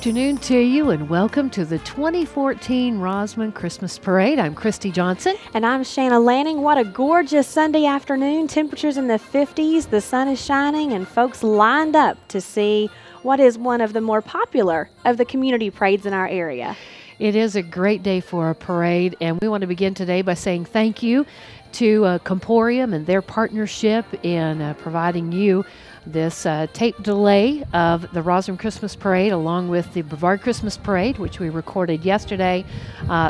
afternoon to you, and welcome to the 2014 Rosman Christmas Parade. I'm Kristi Johnson. And I'm Shanna Lanning. What a gorgeous Sunday afternoon. Temperatures in the 50s, the sun is shining, and folks lined up to see what is one of the more popular of the community parades in our area. It is a great day for a parade, and we want to begin today by saying thank you to Comporium and their partnership in providing you this tape delay of the Rosman Christmas Parade, along with the Brevard Christmas Parade, which we recorded yesterday,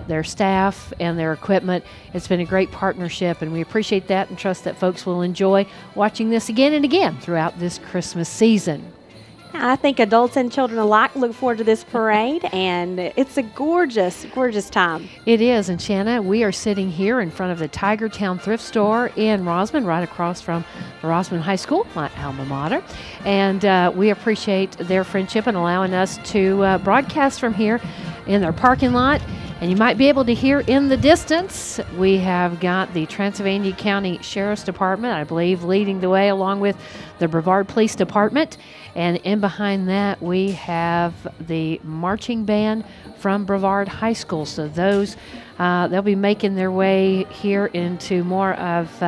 their staff and their equipment. It's been a great partnership, and we appreciate that and trust that folks will enjoy watching this again and again throughout this Christmas season. I think adults and children alike look forward to this parade, and it's a gorgeous, gorgeous time. It is, and Shanna, we are sitting here in front of the Tigertown Thrift Store in Rosman, right across from the Rosman High School, my alma mater, and we appreciate their friendship and allowing us to broadcast from here in their parking lot. And you might be able to hear in the distance, we have got the Transylvania County Sheriff's Department, I believe, leading the way, along with the Brevard Police Department. And in behind that, we have the marching band from Brevard High School. So those, they'll be making their way here into more of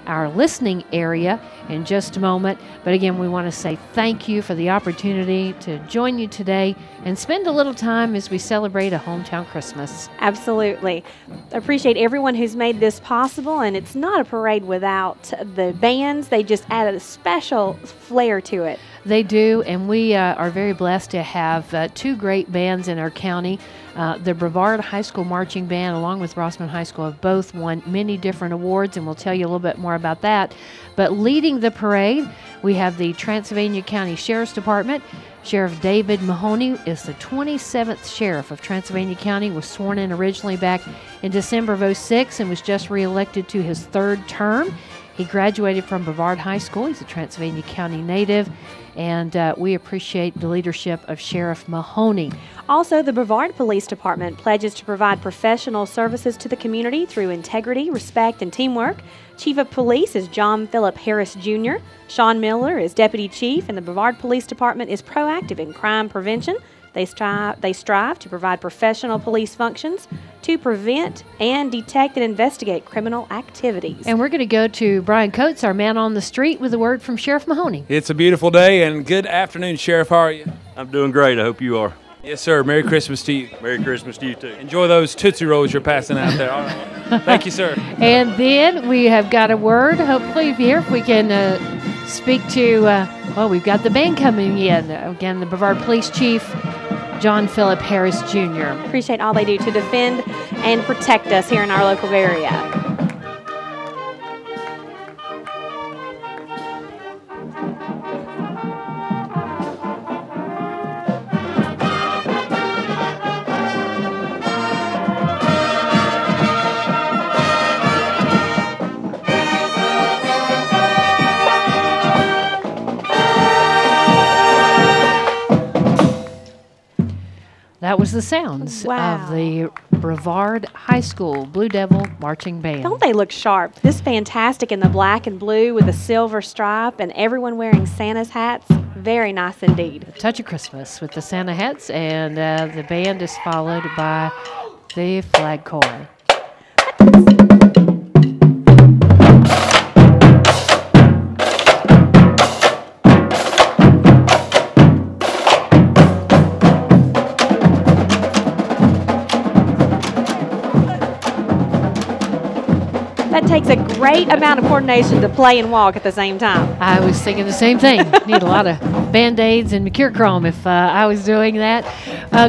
our listening area in just a moment. But again, we want to say thank you for the opportunity to join you today and spend a little time as we celebrate a hometown Christmas. Absolutely. Appreciate everyone who's made this possible, and it's not a parade without the bands. They just added a special flair to it. They do, and we are very blessed to have two great bands in our county. The Brevard High School Marching Band, along with Rosman High School, have both won many different awards, and we'll tell you a little bit more about that. But leading the parade, we have the Transylvania County Sheriff's Department. Sheriff David Mahoney is the 27th sheriff of Transylvania County, was sworn in originally back in December of '06 and was just reelected to his third term. He graduated from Brevard High School. He's a Transylvania County native, and we appreciate the leadership of Sheriff Mahoney. Also, the Brevard Police Department pledges to provide professional services to the community through integrity, respect, and teamwork. Chief of Police is John Philip Harris Jr. Sean Miller is Deputy Chief, and the Brevard Police Department is proactive in crime prevention. They strive to provide professional police functions to prevent and detect and investigate criminal activities. And we're going to go to Brian Coates, our man on the street, with a word from Sheriff Mahoney. It's a beautiful day, and good afternoon, Sheriff. How are you? I'm doing great. I hope you are. Yes, sir. Merry Christmas to you. Merry Christmas to you, too. Enjoy those Tootsie Rolls you're passing out there. All right. Thank you, sir. And then we have got a word, hopefully, here, if we can speak to, well, we've got the band coming in. Again, the Brevard Police Chief, John Philip Harris Jr. Appreciate all they do to defend and protect us here in our local area. That was the sounds of the Brevard High School Blue Devil Marching Band. Don't they look sharp? This fantastic in the black and blue with a silver stripe, and everyone wearing Santa's hats. Very nice indeed. A touch of Christmas with the Santa hats, and the band is followed by the flag corps. That takes a great amount of coordination to play and walk at the same time. I was thinking the same thing. Need a lot of Band-Aids and Mercurochrome if I was doing that.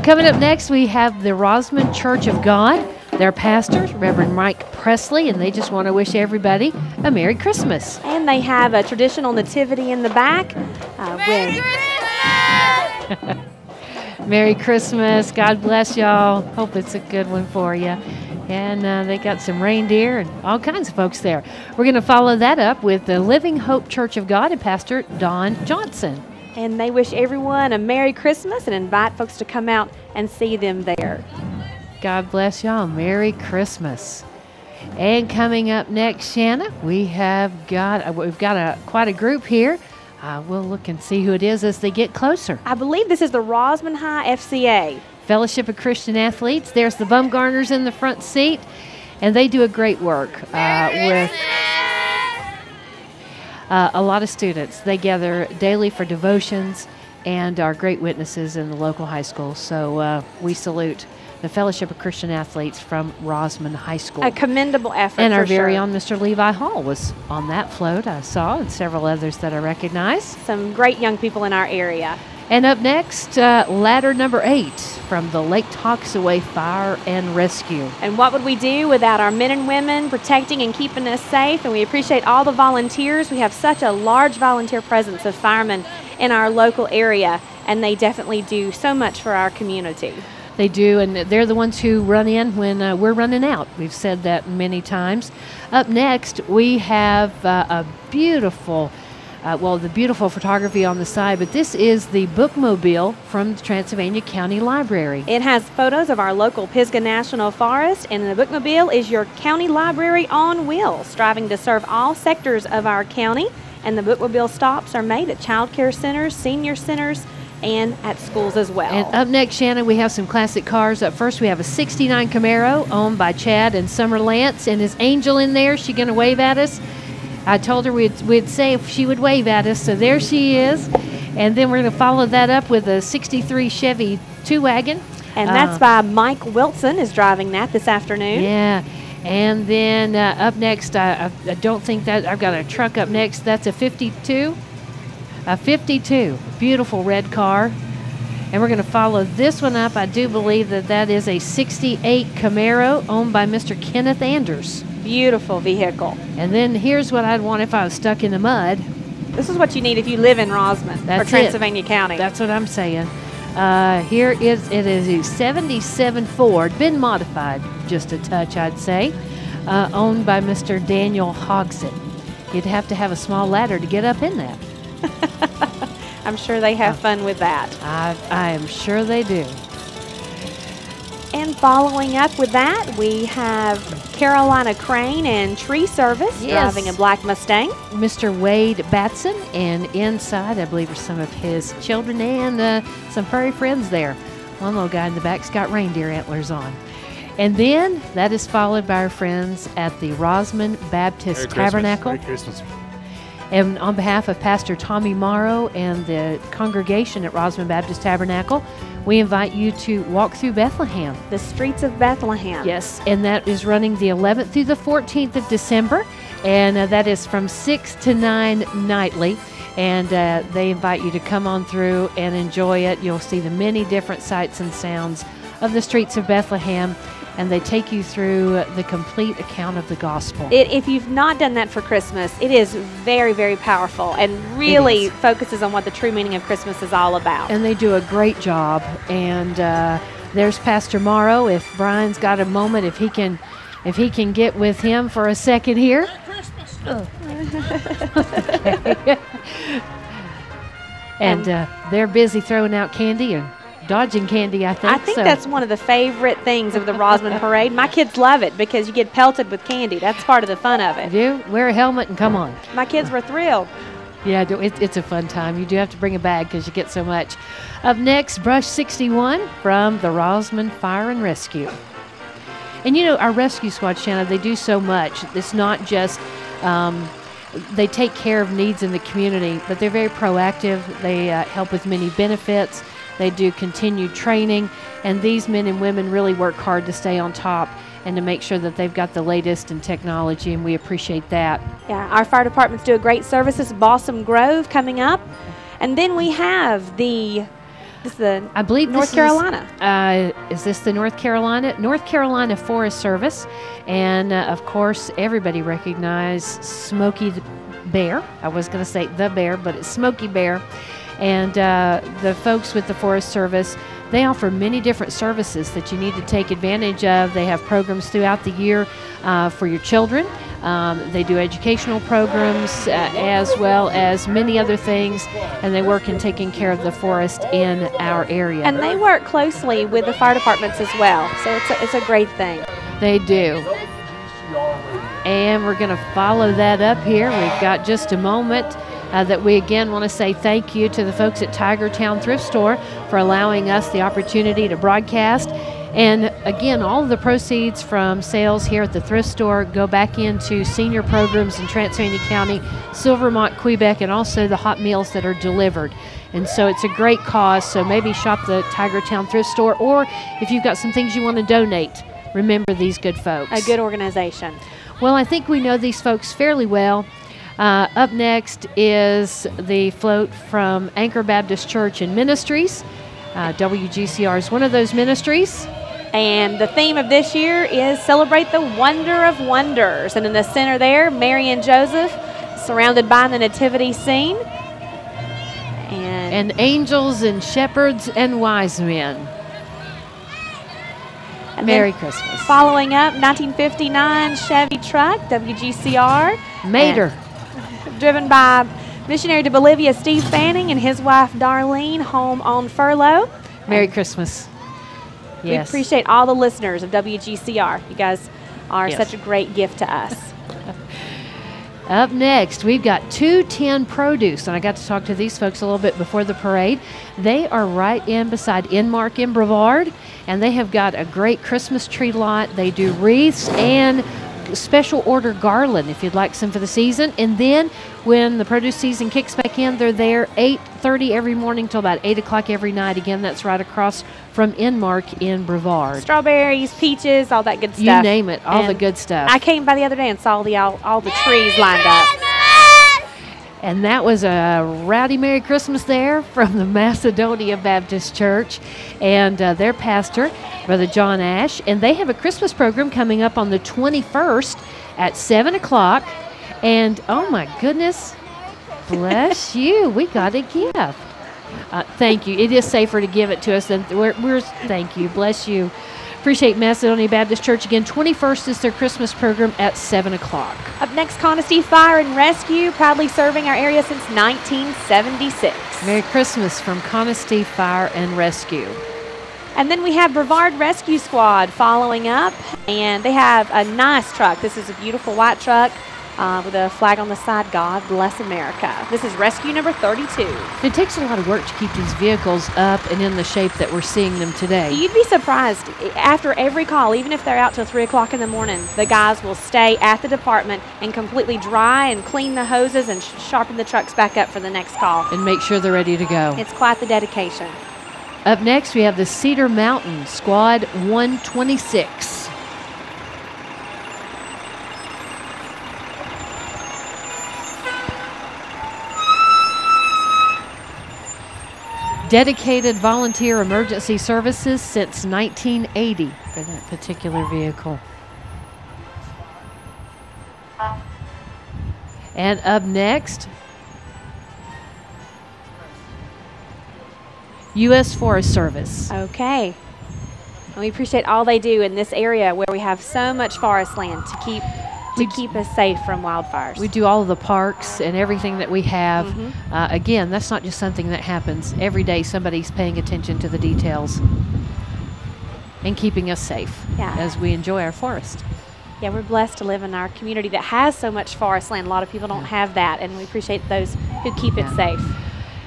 Coming up next, we have the Rosman Church of God. Their pastor, Reverend Mike Presley, and they just want to wish everybody a Merry Christmas. And they have a traditional nativity in the back. Merry Christmas! Merry Christmas. God bless y'all. Hope it's a good one for you. And they got some reindeer and all kinds of folks there. We're going to follow that up with the Living Hope Church of God and Pastor Don Johnson. And they wish everyone a Merry Christmas and invite folks to come out and see them there. God bless y'all. Merry Christmas. And coming up next, Shanna, we've got quite a group here. We'll look and see who it is as they get closer. I believe this is the Rosman High FCA. Fellowship of Christian Athletes. There's the Bumgarners in the front seat, and they do a great work with a lot of students. They gather daily for devotions and are great witnesses in the local high school. So we salute the Fellowship of Christian Athletes from Rosman High School. A commendable effort. And our for very sure. own Mr. Levi Hall was on that float, I saw, and several others that I recognize. Some great young people in our area. And up next, ladder number 8 from the Lake Toxaway Fire and Rescue. And what would we do without our men and women protecting and keeping us safe? And we appreciate all the volunteers. We have such a large volunteer presence of firemen in our local area, and they definitely do so much for our community. They do, and they're the ones who run in when we're running out. We've said that many times. Up next, we have a beautiful, the beautiful photography on the side, but this is the bookmobile from the Transylvania County Library. It has photos of our local Pisgah National Forest, and the bookmobile is your county library on wheels, striving to serve all sectors of our county. And the bookmobile stops are made at child care centers, senior centers, and at schools as well. And up next, Shanna, we have some classic cars. Up first, we have a 69 Camaro owned by Chad and Summer Lance. And is Angel in there? Is she going to wave at us? I told her we'd say if she would wave at us. So there she is. And then we're going to follow that up with a 63 Chevy 2-wagon. And that's by Mike Wilson is driving that this afternoon. Yeah. And then up next, I don't think that I've got a truck up next. That's a 52. A 52, beautiful red car. And we're going to follow this one up. I do believe that is a 68 Camaro owned by Mr. Kenneth Anders. Beautiful vehicle. And then here's what I'd want if I was stuck in the mud. This is what you need if you live in Rosman or Transylvania County. That's what I'm saying. It is a 77 Ford, been modified just a touch, I'd say, owned by Mr. Daniel Hodgson. You'd have to have a small ladder to get up in that. I'm sure they have fun with that. I am sure they do. And following up with that, we have Carolina Crane and Tree Service driving a black Mustang. Mr. Wade Batson, and inside, I believe, are some of his children and some furry friends there. One little guy in the back's got reindeer antlers on. And then that is followed by our friends at the Rosman Baptist Tabernacle. Merry Christmas. And on behalf of Pastor Tommy Morrow and the congregation at Rosman Baptist Tabernacle, we invite you to walk through Bethlehem. The streets of Bethlehem. Yes, and that is running the 11th through the 14th of December, and that is from 6 to 9 nightly. And they invite you to come on through and enjoy it. You'll see the many different sights and sounds of the streets of Bethlehem, and they take you through the complete account of the gospel. If you've not done that for Christmas, it is very, very powerful and really focuses on what the true meaning of Christmas is all about. And they do a great job. And there's Pastor Morrow. If Brian's got a moment, if he can get with him for a second here. Okay. And they're busy throwing out candy and dodging candy, I think. I think that's one of the favorite things of the Rosman Parade. My kids love it because you get pelted with candy. That's part of the fun of it. You do? Wear a helmet and come on. My kids were thrilled. Yeah, it's a fun time. You do have to bring a bag because you get so much. Up next, Brush 61 from the Rosman Fire and Rescue. And you know, our rescue squad, Shanna, they do so much. It's not just they take care of needs in the community, but they're very proactive. They help with many benefits. They do continued training, and these men and women really work hard to stay on top and to make sure that they've got the latest in technology, and we appreciate that. Yeah, our fire departments do a great service. This is Balsam Grove coming up. And then we have I believe North Carolina. Is this the North Carolina Forest Service? And, of course, everybody recognizes Smokey the Bear. I was going to say the bear, but it's Smokey Bear. And the folks with the Forest Service, they offer many different services that you need to take advantage of. They have programs throughout the year for your children. They do educational programs as well as many other things, and they work in taking care of the forest in our area. And they work closely with the fire departments as well, so it's a great thing. They do. And we're going to follow that up here. We've got just a moment that we again want to say thank you to the folks at Tigertown Thrift Store for allowing us the opportunity to broadcast. And again, all of the proceeds from sales here at the thrift store go back into senior programs in Transylvania County, Silvermont, Quebec, and also the hot meals that are delivered. And so it's a great cause. So maybe shop the Tigertown Thrift Store, or if you've got some things you want to donate, remember these good folks. A good organization. Well, I think we know these folks fairly well. Up next is the float from Anchor Baptist Church and Ministries. WGCR is one of those ministries. And the theme of this year is Celebrate the Wonder of Wonders. And in the center there, Mary and Joseph, surrounded by the nativity scene. And angels and shepherds and wise men. And Merry Christmas. Following up, 1959 Chevy truck, WGCR. Mater. Driven by missionary to Bolivia, Steve Fanning, and his wife, Darlene, home on furlough. Merry Christmas. We Yes. appreciate all the listeners of WGCR. You guys are Yes. such a great gift to us. Up next, we've got 210 Produce, and I got to talk to these folks a little bit before the parade. They are right in beside Inmark in Brevard, and they have got a great Christmas tree lot. They do wreaths and special order garland if you'd like some for the season. And then when the produce season kicks back in, they're there 8:30 every morning till about 8 o'clock every night. Again, that's right across from Inmark in Brevard. Strawberries, peaches, all that good stuff. You name it, all the And good stuff. I came by the other day and saw all the trees lined up. And that was a rowdy Merry Christmas there from the Macedonia Baptist Church and their pastor, Brother John Ash. And they have a Christmas program coming up on the 21st at 7 o'clock. And, oh, my goodness, bless you. We got a gift. Thank you. It is safer to give it to us than we're thank you. Bless you. Appreciate Macedonia Baptist Church. Again, 21st is their Christmas program at 7 o'clock. Up next, Conisty Fire and Rescue, proudly serving our area since 1976. Merry Christmas from Conisty Fire and Rescue. And then we have Brevard Rescue Squad following up, and they have a nice truck. This is a beautiful white truck with a flag on the side, God Bless America. This is rescue number 32. It takes a lot of work to keep these vehicles up and in the shape that we're seeing them today. You'd be surprised. After every call, even if they're out till 3 o'clock in the morning, the guys will stay at the department and completely dry and clean the hoses and sharpen the trucks back up for the next call. And make sure they're ready to go. It's quite the dedication. Up next, we have the Cedar Mountain Squad 126. Dedicated volunteer emergency services since 1980 for that particular vehicle. And up next, U.S. Forest Service. Okay. And we appreciate all they do in this area where we have so much forest land to keep us safe from wildfires. We do all of the parks and everything that we have. Mhm. Again, that's not just something that happens. Every day somebody's paying attention to the details and keeping us safe as we enjoy our forest. Yeah, we're blessed to live in our community that has so much forest land. A lot of people don't have that, and we appreciate those who keep it safe.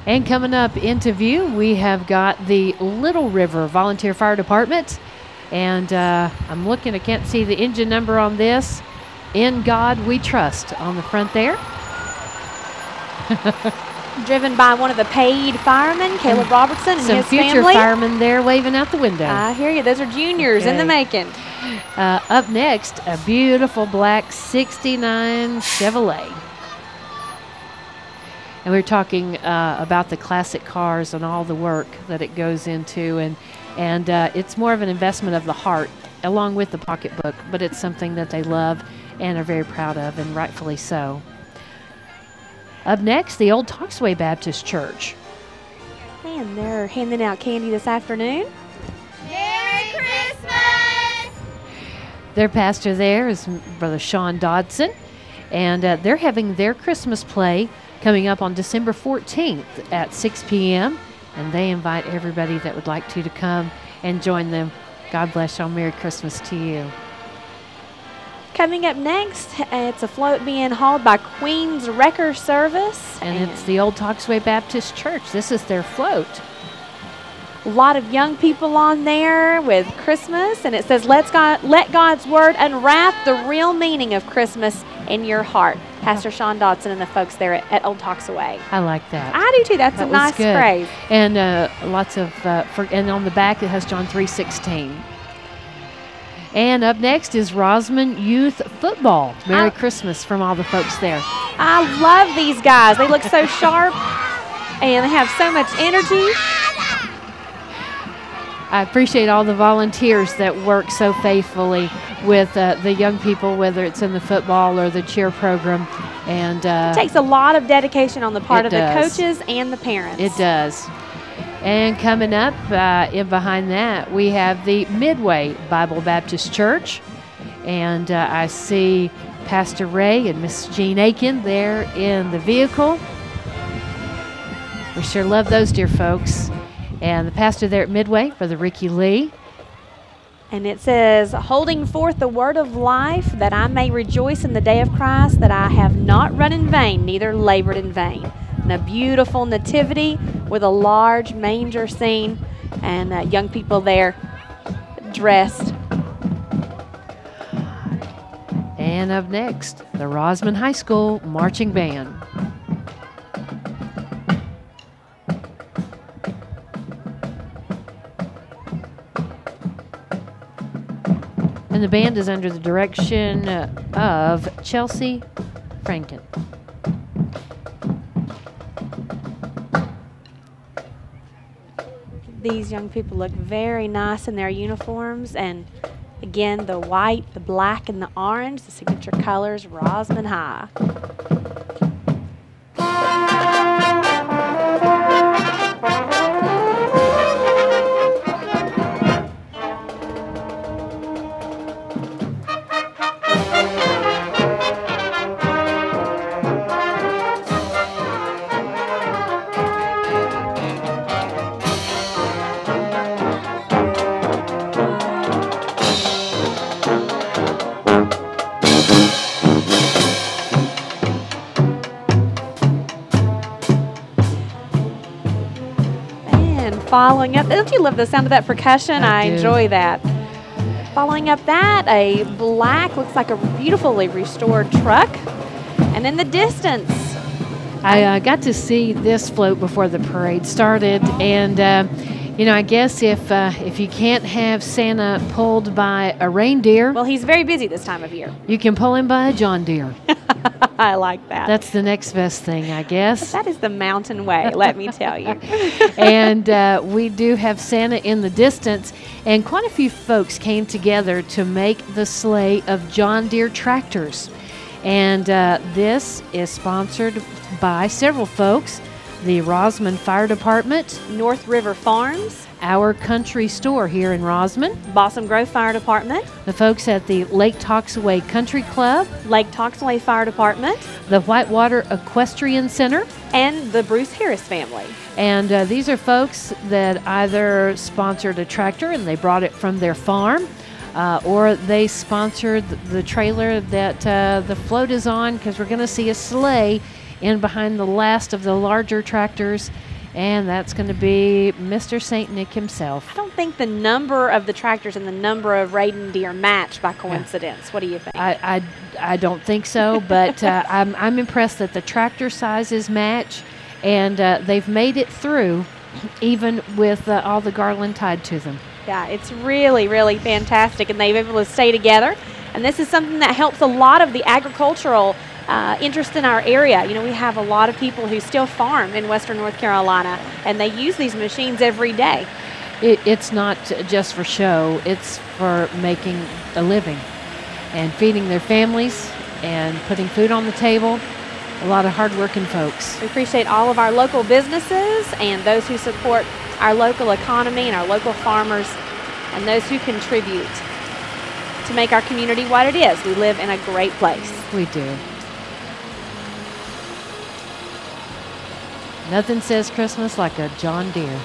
And coming up into view, we have got the Little River Volunteer Fire Department. And I'm looking, I can't see the engine number on this. In God We Trust on the front there. Driven by one of the paid firemen, Caleb Robertson, and Some his future family. firemen there waving out the window. I hear you. Those are juniors in the Okay. making. Up next, a beautiful black 69 Chevrolet. And we're talking about the classic cars and all the work that it goes into. And it's more of an investment of the heart along with the pocketbook, but it's something that they love and are very proud of, and rightfully so. Up next, the Old Toxaway Baptist Church. And they're handing out candy this afternoon. Merry Christmas! Their pastor there is Brother Sean Dodson, and they're having their Christmas play coming up on December 14th at 6 p.m., and they invite everybody that would like to come and join them. God bless y'all. Merry Christmas to you. coming up next, it's a float being hauled by Queen's Wrecker Service. And it's the Old Toxaway Baptist Church. This is their float. A lot of young people on there with Christmas, and it says, let God's Word unwrap the real meaning of Christmas in your heart. Pastor Sean Dodson and the folks there at Old Toxaway. I like that. I do too. That's a nice good. phrase. And lots of, and on the back it has John 3:16. And up next is Rosman Youth Football. Merry Christmas from all the folks there. I love these guys. They look so sharp, and they have so much energy. I appreciate all the volunteers that work so faithfully with the young people, whether it's in the football or the cheer program. And it takes a lot of dedication on the part of the does. coaches and the parents. It does. And coming up in behind that, we have the Midway Bible Baptist Church. And I see Pastor Ray and Miss Jean Aiken there in the vehicle. We sure love those dear folks. And the pastor there at Midway, Brother Ricky Lee. And it says, holding forth the word of life, that I may rejoice in the day of Christ, that I have not run in vain, neither labored in vain. And a beautiful nativity with a large manger scene, and young people there dressed. And up next, the Rosman High School Marching Band. And the band is under the direction of Chelsea Franken. These young people look very nice in their uniforms, and again, the white, the black, and the orange, the signature colors, Rosman High. Following up, don't you love the sound of that percussion? I enjoy that. Following up that, a black, looks like a beautifully restored truck. And in the distance, I got to see this float before the parade started, and you know, I guess if you can't have Santa pulled by a reindeer, well, he's very busy this time of year. You can pull him by a John Deere. I like that. That's the next best thing, I guess. That is the mountain way, let me tell you. And we do have Santa in the distance, and quite a few folks came together to make the sleigh of John Deere tractors. And this is sponsored by several folks: the Rosman Fire Department, North River Farms, Our Country Store here in Rosman, Balsam Grove Fire Department, the folks at the Lake Toxaway Country Club, Lake Toxaway Fire Department, the Whitewater Equestrian Center, and the Bruce Harris family. And these are folks that either sponsored a tractor and they brought it from their farm, or they sponsored the trailer that the float is on, because we're going to see a sleigh in behind the last of the larger tractors, and that's going to be Mr. St. Nick himself. I don't think the number of the tractors and the number of reindeer match by coincidence. Yeah. What do you think? I don't think so, but I'm impressed that the tractor sizes match, and they've made it through even with all the garland tied to them. Yeah, it's really, really fantastic, and they've been able to stay together. And this is something that helps a lot of the agricultural interest in our area. You know, we have a lot of people who still farm in western North Carolina, and they use these machines every day. It's not just for show, it's for making a living and feeding their families and putting food on the table. A lot of hardworking folks. We appreciate all of our local businesses and those who support our local economy and our local farmers and those who contribute to make our community what it is. We live in a great place. We do. Nothing says Christmas like a John Deere.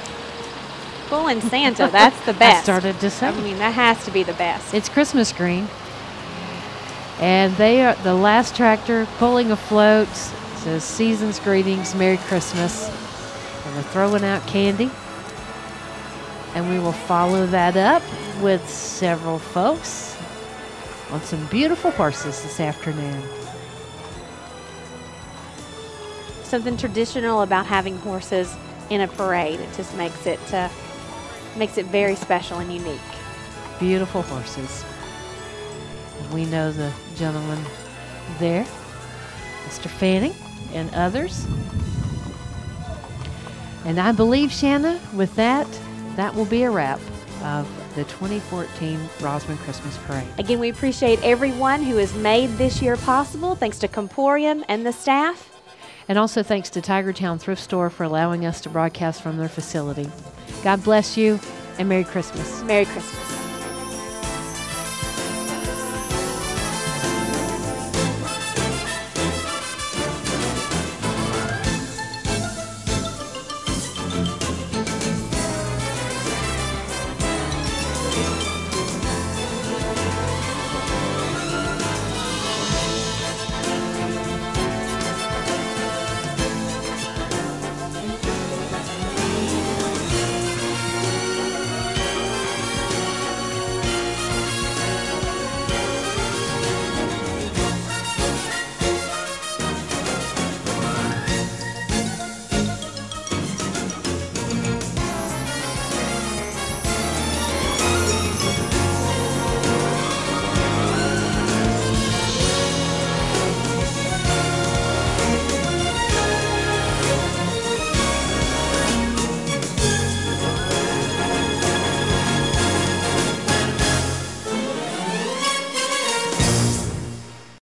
Pulling Santa, that's the best. I started to say. I mean, that has to be the best. It's Christmas green. And they are the last tractor pulling afloat. Says season's greetings, Merry Christmas. And they're throwing out candy. And we will follow that up with several folks on some beautiful horses this afternoon. Something traditional about having horses in a parade. It just makes it very special and unique. Beautiful horses. We know the gentleman there, Mr. Fanning, and others. And I believe, Shanna, with that will be a wrap of the 2014 Rosman Christmas Parade. Again, we appreciate everyone who has made this year possible. Thanks to Comporium and the staff. And also thanks to Tigertown Thrift Store for allowing us to broadcast from their facility. God bless you, and Merry Christmas. Merry Christmas.